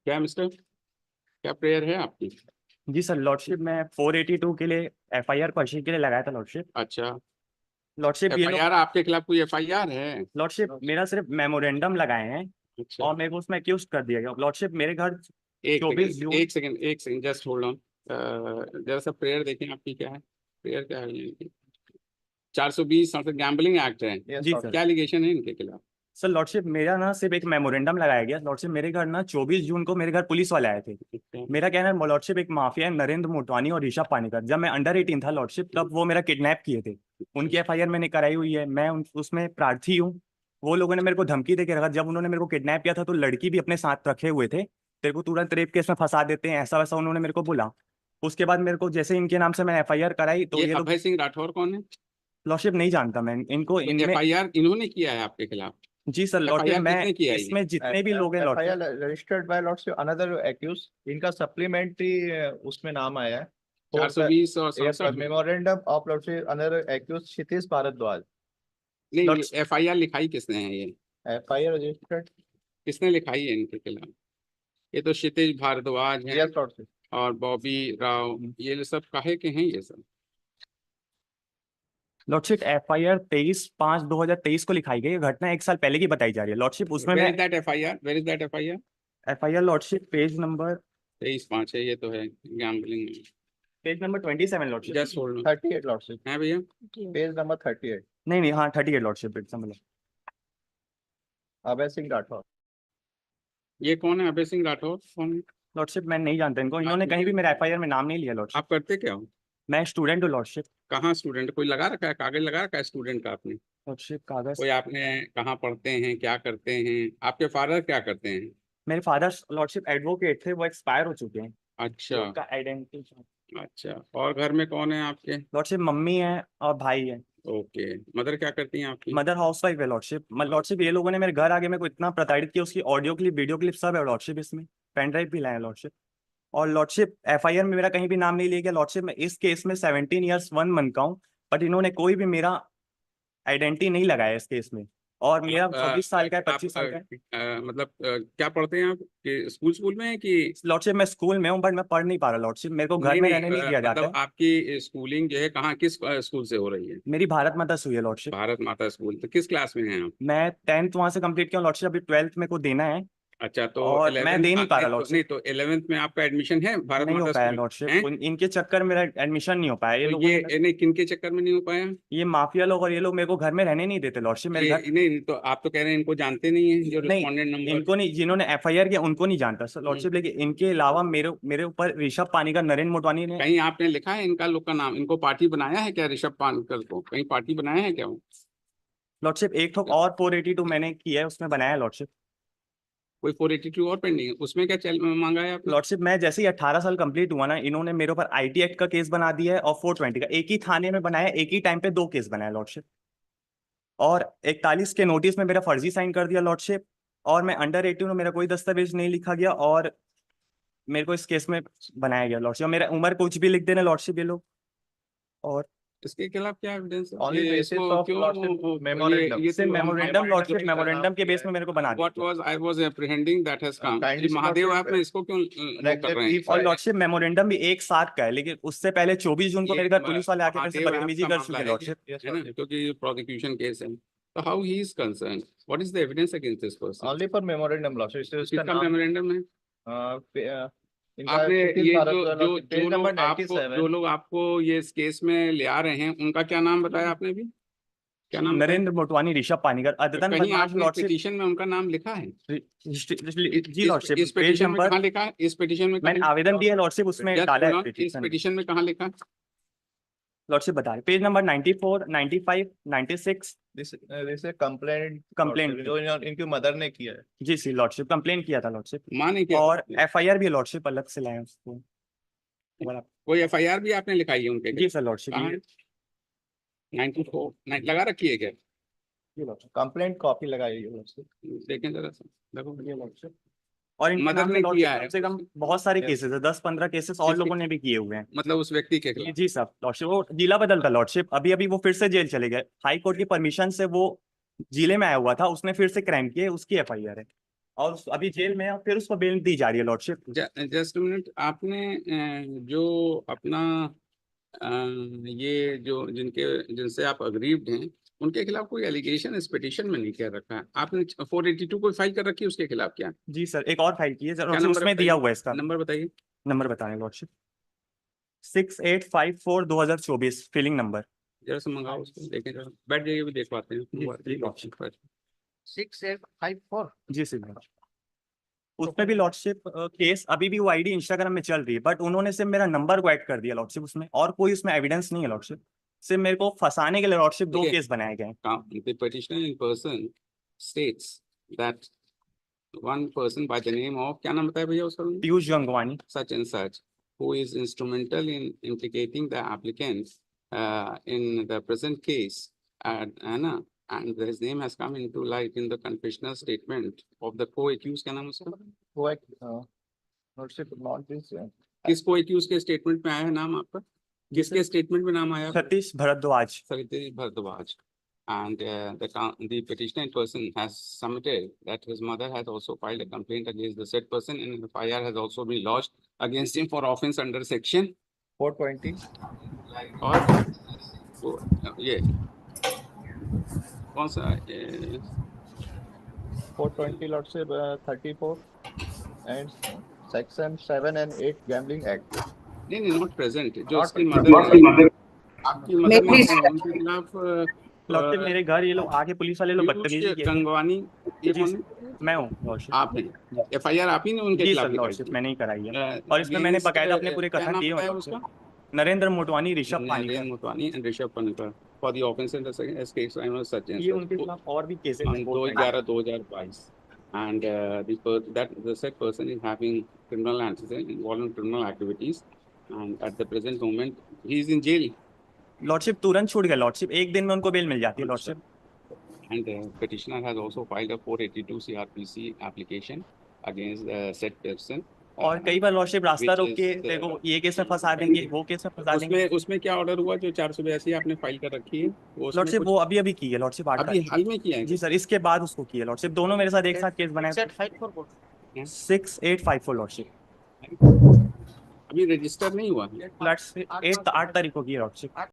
क्या मिस्टर, क्या प्रेयर है आपकी? जी सर, लॉर्डशिप मैं 482 के लिए एफआईआर क्वेश्चन के लिए लगाया था लॉर्डशिप। अच्छा, लॉर्डशिप ये लोग एफआईआर आपके खिलाफ कोई एफआईआर है? लॉर्डशिप मेरा सिर्फ मेमोरेंडम लगाए हैं अच्छा, और मेरे को उसमें अक्यूज कर दिया गया। लॉर्डशिप मेरे घर एक 24 सेकंड जून एक सेकंड एक सेकंड, जस्ट होल्ड ऑन। जरा सा प्रेयर देखें आपकी क्या है। प्रेयर क्या है ये? 420 गैम्बलिंग एक्ट है। जी सर। क्या एलिगेशन है इनके खिलाफ? सर लॉर्डशिप मेरा ना सिर्फ एक मेमोरेंडम लगाया गया। लॉर्डशिप मेरे घर ना 24 जून को मेरे घर पुलिस वाले आए थे। मेरा कहना है लॉर्डशिप एक माफिया है नरेंद्र मोटवानी और ऋषभ पानीकर। जब मैं अंडर 18 था लॉर्डशिप तब वो मेरा किडनैप किए थे। उनकी एफआईआर मैंने कराई हुई है। मैं उसमें प्रार्थी हूँ। वो लोगों ने मेरे को धमकी दे के रखा। जब उन्होंने मेरे को किडनैप किया था तो लड़की भी अपने साथ रखे हुए थे। तेरे को तुरंत रेप केस में फंसा देते हैं, ऐसा वैसा उन्होंने मेरे को बोला। उसके बाद मेरे को जैसे इनके नाम से मैंने एफआईआर कराई तो ये ये लोग। अभय सिंह राठौर कौन है? लॉर्डशिप नहीं जानता मैं इनको। तो इनमें एफआईआर इन्होंने किया है आपके खिलाफ? जी सर लॉर्डशिप एफआईआर मैं किसने किया है ये? इसमें जितने भी लोग हैं FIR lordship. Registered by lordship another accused. इनका सप्लीमेंट्री उसमें नाम आया है 420 और 67 memorandum of lordship another accused Kshitij Bhardwaj. नहीं, एफआईआर लिखाई किसने है ये? एफआईआर रजिस्टर्ड किसने लिखाई है इनके खिलाफ? ये तो क्षितिज भारद्वाज है यस लॉर्डशिप। और बॉबी राव, ये सब काहे के हैं ये सब? लॉर्डशिप एफआईआर 23/5/2023 को लिखाई गई। ये घटना एक साल पहले की बताई जा रही है लॉर्डशिप। उसमें वेयर मैं is that FIR? Where is that FIR? FIR lordship page number 23/5 है, ये तो है gambling. 27 lordship. Just hold. 38 lordship है भैया? Page number 38। नहीं नहीं, हाँ 38 लॉर्डशिप मतलब। अभय सिंह राठौर। ये कौन है अभय सिंह राठौर? कौन है? लॉर्डशिप मैं नहीं जानता इनको। इन्होंने कहीं भी मेरा एफआईआर में नाम नहीं लिया लॉर्डशिप। आप करते क्या हो? मैं स्टूडेंट हूँ लॉर्डशिप। कहाँ स्टूडेंट? कोई लगा रखा है, कागज लगा रखा है स्टूडेंट का आपने? लॉर्डशिप कागज। कोई आपने कहाँ पढ़ते हैं, क्या करते हैं? आपके फादर क्या करते हैं? मेरे फादर लॉर्डशिप एडवोकेट थे, वो एक्सपायर हो चुके हैं। अच्छा उनका आइडेंटिटी। अच्छा। और घर में कौन है आपके? लॉर्डशिप मम्मी है और भाई है। ओके। मदर क्या करती हैं आपकी? मदर हाउस वाइफ है लॉर्डशिप। लॉर्डशिप ये लोगों ने मेरे घर आगे मेरे को इतना प्रताड़ित किया। उसकी ऑडियो क्लिप वीडियो क्लिप सब है लॉर्डशिप। इसमें पेन ड्राइव भी लाए लॉर्डशिप। और लॉर्डशिप एफआईआर में मेरा कहीं भी नाम नहीं लिया गया लॉर्डशिप। मैं इस केस में 17 ईयर्स 1 मंथ का हूँ। बट इन्होंने कोई भी मेरा आइडेंटिटी नहीं लगाया इस केस में। और मेरा 24 साल का है, 25 साल का है। मतलब क्या पढ़ते हैं आप? कि स्कूल स्कूल में है कि? लॉर्डशिप मैं स्कूल में हूँ बट मैं पढ़ नहीं पा रहा लॉर्डशिप। मेरे को घर नहीं में नहीं, रहने नहीं दिया जाता मतलब है। आपकी स्कूलिंग जो है कहाँ, किस स्कूल से हो रही है? मेरी भारत माता से हुई है लॉर्डशिप। भारत माता स्कूल। तो किस क्लास में हैं आप? मैं 10th वहां से कंप्लीट किया लॉर्डशिप। अभी 12th मेरे को देना है अच्छा, तो और मैं 11th दे नहीं पा रहा नहीं लॉर्डशिप। तो 11th में आपका एडमिशन है भारत नहीं हो माता पाया स्कूल लॉर्डशिप। है? इनके चक्कर में मेरा एडमिशन नहीं हो पाया। ये तो लोगों ने ये नहीं, किनके चक्कर में नहीं हो पाया? ये माफिया लोग और ये लोग मेरे को घर में रहने नहीं देते लॉर्डशिप। मेरे घर नहीं, तो आप तो कह रहे हैं इनको जानते नहीं है, जो नहीं, रिस्पोंडेंट नंबर। इनको नहीं, जिन्होंने एफआईआर किया उनको नहीं जानता सर लॉर्डशिप। लेकिन इनके अलावा मेरे मेरे ऊपर ऋषभ पानीकर नरेंद्र मोटवानी ने। कहीं आपने लिखा है इनका लोग का नाम? इनको पार्टी बनाया है क्या ऋषभ पानकर को? कहीं पार्टी बनाया है क्या वो? लॉर्डशिप एक ठोक और 482 मैंने किया है, उसमें बनाया है लॉर्डशिप। कोई 482 और पेंडिंग है उसमें? क्या चल मांगा है आपने? लॉर्डशिप मैं जैसे ही 18 साल कंप्लीट हुआ ना, इन्होंने मेरे ऊपर आईटी एक्ट का केस बना दिया है और 420 का। एक ही थाने में बनाया, एक ही टाइम पे 2 केस बनाया लॉर्डशिप। और 41 के नोटिस में मेरा फर्जी साइन कर दिया लॉर्डशिप। और मैं अंडर 18 हूँ, मेरा कोई दस्तावेज नहीं लिखा गया और मेरे को इस केस में बनाया गया लॉर्डशिप। मेरा उम्र कुछ भी लिख देना लॉर्डशिप ये लोग। और इसके खिलाफ क्या एविडेंस है? Only ये basis इसको of क्यों lordship memorandum. ये सिर्फ तो मेमोरेंडम लॉर्डशिप मेमोरेंडम के बेस में मेरे को बना व्हाट दिया। Was I was apprehending that has come. Kindly Mahadev lordship, आप में इसको क्यों वो कर रहे हैं? और लॉर्डशिप मेमोरेंडम भी एक साथ का है। लेकिन उससे पहले 24 जून को मेरे घर पुलिस वाले आके मेरे से बदतमीजी कर चुके लॉर्डशिप। है ना, क्योंकि प्रोसिक्यूशन केस है। तो how he is concern? What is the evidence against this person? only for memorandum lordship. इसका किसका नाम मेमोरेंडम है? इनका आपने क्षितिज ये भारद्वाज पेज नंबर जो 97। लोग आपको ये इस केस में ले आ रहे हैं उनका क्या नाम बताया आपने भी? क्या नाम बताया? नरेंद्र मोटवानी, ऋषभ पानीकर, अद्यतन कहीं बदमाश आपने लॉर्डशिप। पिटीशन में उनका नाम लिखा है? जी लॉर्डशिप इस पेज पिटीशन में नंबर कहाँ लिखा है? इस पिटीशन में मैंने आवेदन दिया है लॉर्डशिप, उसमें डाला है इस पिटीशन। पिटीशन में कहाँ लिखा है? लॉर्डशिप बता रहे page number 94, 95, 96। This complaint complaint जो इनकी मदर ने किया है। जी सी लॉर्डशिप कंप्लेन किया था लॉर्डशिप। माने क्या? और एफआईआर भी लॉर्डशिप अलग से लाए हैं उसको। कोई एफआईआर भी आपने लिखाई है उनके? जी सर लॉर्डशिप। कहाँ है? 94 लगा रखी है क्या? कंप्लेंट कॉपी लगाई है लॉर्डशिप। देखें जरा सा, देखो। ये लॉर्डशिप और इनके मदर नाम पे ने लॉर्डशिप किया है? कम से कम बहुत सारे केसेस है, 10-15 केसेस और लोगों ने भी किए हुए हैं। मतलब उस व्यक्ति के खिलाफ? जी सर लॉर्डशिप वो जिला बदल था लॉर्डशिप। अभी अभी वो फिर से जेल चले गए। हाई कोर्ट की परमिशन से वो जिले में आया हुआ था, उसने फिर से क्राइम किए, उसकी एफआईआर है और अभी जेल में है, फिर उसको बेल दी जा रही है लॉर्डशिप। जस्ट मिनट, आपने जो अपना ये जो जिनसे आप अग्रीव्ड हैं उनके खिलाफ कोई एलिगेशन इस पिटीशन में नहीं कर रखा है आपने? 482 कोई फाइल कर रखी है उसके खिलाफ क्या? जी सर, एक और फाइल की है क्या लॉर्डशिप, नंबर उसमें दिया हुआ है इसका नंबर बताइए। नंबर, बताएं लॉर्डशिप। 6854/2024 feeling number. जरा सा मंगाओ उसको, देखें जरा, बैठ जाइए, भी देख पाते हैं जी, लॉर्डशिप। पर। 6854। जी सर, उसमें भी लॉर्डशिप केस अभी भी वो आईडी इंस्टाग्राम में चल रही है, बट उन्होंने सिर्फ मेरा नंबर को ऐड कर दिया लॉर्डशिप उसमें, और कोई उसमें एविडेंस नहीं है लॉर्डशिप। सिर्फ मेरे को फंसाने के लिए लॉर्डशिप 2 देखिए, केस बनाए गए हैं। The petitioner in person states that one person by the name of, क्या नाम बताया भैया उसका? Piyush Gangwani. Such and such, who is instrumental in implicating the applicant in the present case, Anna, and his name has come into light in the confessional statement of the co-accused, क्या नाम उसका? Lordship, not this. किस co-accused के statement में आया है नाम आपका? किसके स्टेटमेंट में नाम आया? Satish Bharadwaj. Satish Bhardwaj. And the petitioner in person has submitted that his mother has also filed a complaint against the said person, and FIR has also been lodged against him for offence under section 420. और ये कौन सा 420 Lordship, 34 and section 7 and 8 Gambling Act. नहीं, not present, जो Not उसकी present. Mother, आपकी mother ने उनके खिलाफ लॉर्डशिप मेरे घर ये लोग आके, पुलिस वाले लोग बदतमीजी पीयूष किए। गंगवानी, ये जी कौन? सर, मैं हूँ लॉर्डशिप। आप हैं? FIR आप ही ने उनके जी खिलाफ सर, लिखाई लॉर्डशिप थी? मैंने ही कराई है, और इसमें मैंने against, बकायदा अपने पूरे क्या कथन नाम दिए बताया हैं। उसका? Narendra Motwani, Rishabh Naren Panikkar. Motwani and Rishabh Panikar for the offence in the second case crime of such and ये such उनके खिलाफ और भी केसेस on हैं। 2/11/2022, and the said person is having criminal antecedent involved in criminal activities, and at the present moment he is in jail, lordship तुरंत छूट गया lordship, एक दिन में उनको बेल मिल जाती है lordship. and petitioner has also filed a 482 CRPC application against the said person. और कई बार लॉर्डशिप रास्ता which रोक के is, देखो ये केस में फंसा देंगे, वो केस में फंसा देंगे। उसमें क्या ऑर्डर हुआ जो 482 आपने फाइल कर ररखी है? वो उसमें लॉर्डशिप कुछ वो अभी अभी की है लॉर्डशिप, 8 अभी हाल में किया है? जी सर, इसके बाद उसको की है लॉर्डशिप, दोनों मेरे साथ एक साथ केस बनाए। 6854 लॉर्डशिप अभी रजिस्टर नहीं हुआ? 8 तारीख को की है लॉर्डशिप।